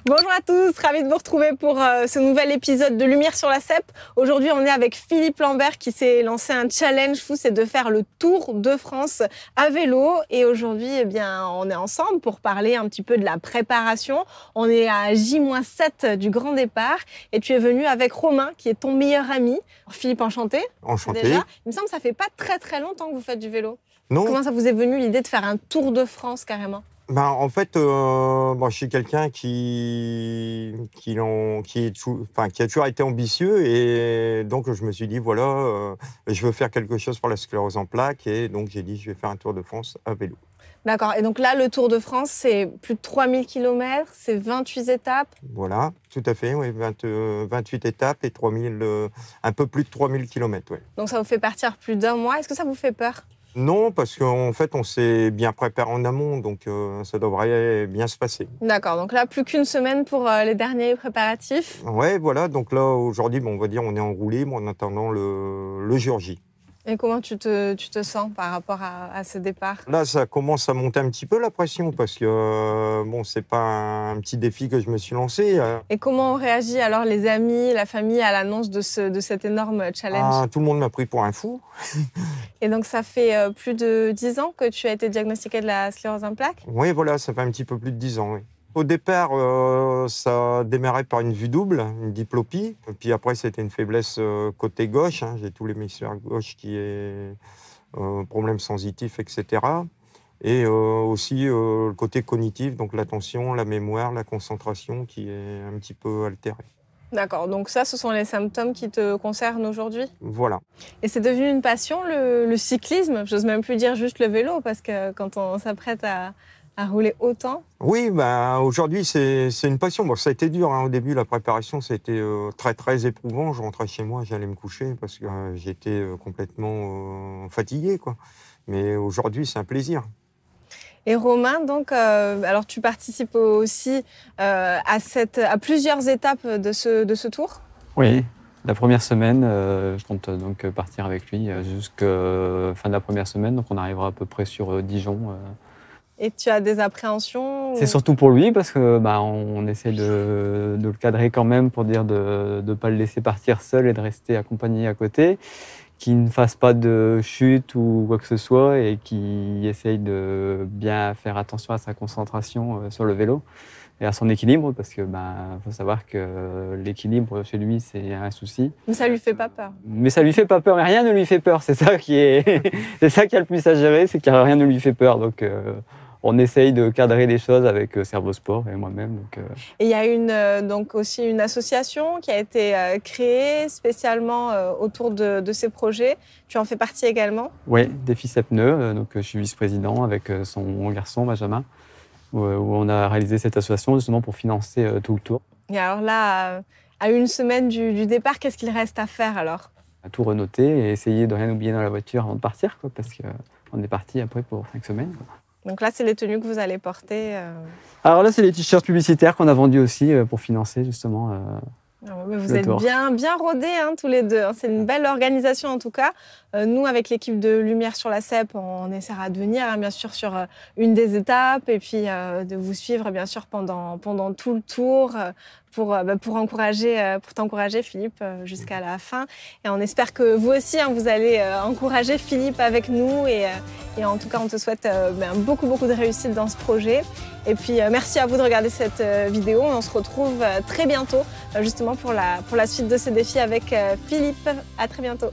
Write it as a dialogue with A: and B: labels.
A: Bonjour à tous, ravi de vous retrouver pour ce nouvel épisode de Lumière sur la Cèpe. Aujourd'hui, on est avec Philippe Lambert qui s'est lancé un challenge fou, c'est de faire le Tour de France à vélo. Et aujourd'hui, eh bien, on est ensemble pour parler un petit peu de la préparation. On est à J-7 du grand départ et tu es venu avec Romain qui est ton meilleur ami. Philippe, enchanté.
B: Enchanté.
A: Déjà. Il me semble que ça fait pas très longtemps que vous faites du vélo.
B: Non.
A: Comment ça vous est venu l'idée de faire un Tour de France carrément?
B: En fait, je suis quelqu'un qui a toujours été ambitieux et donc je me suis dit, voilà, je veux faire quelque chose pour la sclérose en plaques et donc j'ai dit, je vais faire un Tour de France à vélo.
A: D'accord. Et donc là, le Tour de France, c'est plus de 3000 km, c'est 28 étapes.
B: Voilà, tout à fait, oui, 28 étapes et un peu plus de 3000 km. Ouais.
A: Donc ça vous fait partir plus d'un mois. Est-ce que ça vous fait peur ?
B: Non, parce qu'en fait, on s'est bien préparé en amont, donc ça devrait bien se passer.
A: D'accord, donc là, plus qu'une semaine pour les derniers préparatifs.
B: Ouais, voilà, donc là, aujourd'hui, on va dire, on est en roue libre en attendant le jour J.
A: Et comment tu te sens par rapport à ce départ ?
B: Là, ça commence à monter un petit peu la pression, parce que, c'est pas un petit défi que je me suis lancé.
A: Et comment ont réagi alors les amis, la famille à l'annonce de cet énorme challenge ?
B: Tout le monde m'a pris pour un fou.
A: Et donc, ça fait plus de 10 ans que tu as été diagnostiqué de la sclérose en plaques ?
B: Oui, voilà, ça fait un petit peu plus de 10 ans, oui. Au départ, ça a démarré par une vue double, une diplopie. Et puis après, c'était une faiblesse côté gauche. J'ai tous les hémisphères gauche qui est problème sensitif, etc. Et aussi le côté cognitif, donc l'attention, la mémoire, la concentration qui est un petit peu altérée.
A: D'accord, donc ça, ce sont les symptômes qui te concernent aujourd'hui ?
B: Voilà.
A: Et c'est devenu une passion, le cyclisme ? J'ose même plus dire juste le vélo, parce que quand on s'apprête à rouler autant.
B: Oui, aujourd'hui, c'est une passion. Bon, ça a été dur au début, la préparation, ça a été très éprouvant. Je rentrais chez moi, j'allais me coucher parce que j'étais complètement fatigué, quoi. Mais aujourd'hui, c'est un plaisir.
A: Et Romain, donc, alors tu participes aussi à plusieurs étapes de ce tour ?
C: Oui, la première semaine, je compte donc partir avec lui jusqu'à fin de la première semaine. Donc on arrivera à peu près sur Dijon.
A: Et tu as des appréhensions ?
C: C'est surtout pour lui parce que on essaie de le cadrer quand même pour dire de ne pas le laisser partir seul et de rester accompagné à côté, qu'il ne fasse pas de chute ou quoi que ce soit et qu'il essaye de bien faire attention à sa concentration sur le vélo et à son équilibre parce que faut savoir que l'équilibre chez lui c'est un souci.
A: Mais ça lui fait pas peur.
C: Mais ça lui fait pas peur, mais rien ne lui fait peur. C'est ça qui est c'est a le plus à gérer, c'est que rien ne lui fait peur. Donc on essaye de cadrer les choses avec Servosport et moi-même.
A: Et il y a donc aussi une association qui a été créée spécialement autour de ces projets. Tu en fais partie également ?
C: Oui, Défi Cèpe-Neu. Donc je suis vice-président avec son garçon Benjamin, où on a réalisé cette association justement pour financer tout le tour.
A: Et alors là, à une semaine du départ, qu'est-ce qu'il reste à faire alors ?
C: À tout renoter et essayer de rien oublier dans la voiture avant de partir, quoi, parce qu'on est parti après pour 5 semaines. Quoi.
A: Donc là, c'est les tenues que vous allez porter.
C: Alors là, c'est les t-shirts publicitaires qu'on a vendus aussi pour financer justement.
A: Vous êtes bien rodés tous les deux. C'est une belle organisation en tout cas. Nous, avec l'équipe de Lumière sur la Cèpe, on essaiera de venir bien sûr sur une des étapes et puis de vous suivre bien sûr pendant tout le tour pour t'encourager Philippe jusqu'à la fin. Et on espère que vous aussi, vous allez encourager Philippe avec nous et en tout cas, on te souhaite beaucoup de réussite dans ce projet. Et puis, merci à vous de regarder cette vidéo. On se retrouve très bientôt justement pour la suite de ce défi avec Philippe. À très bientôt.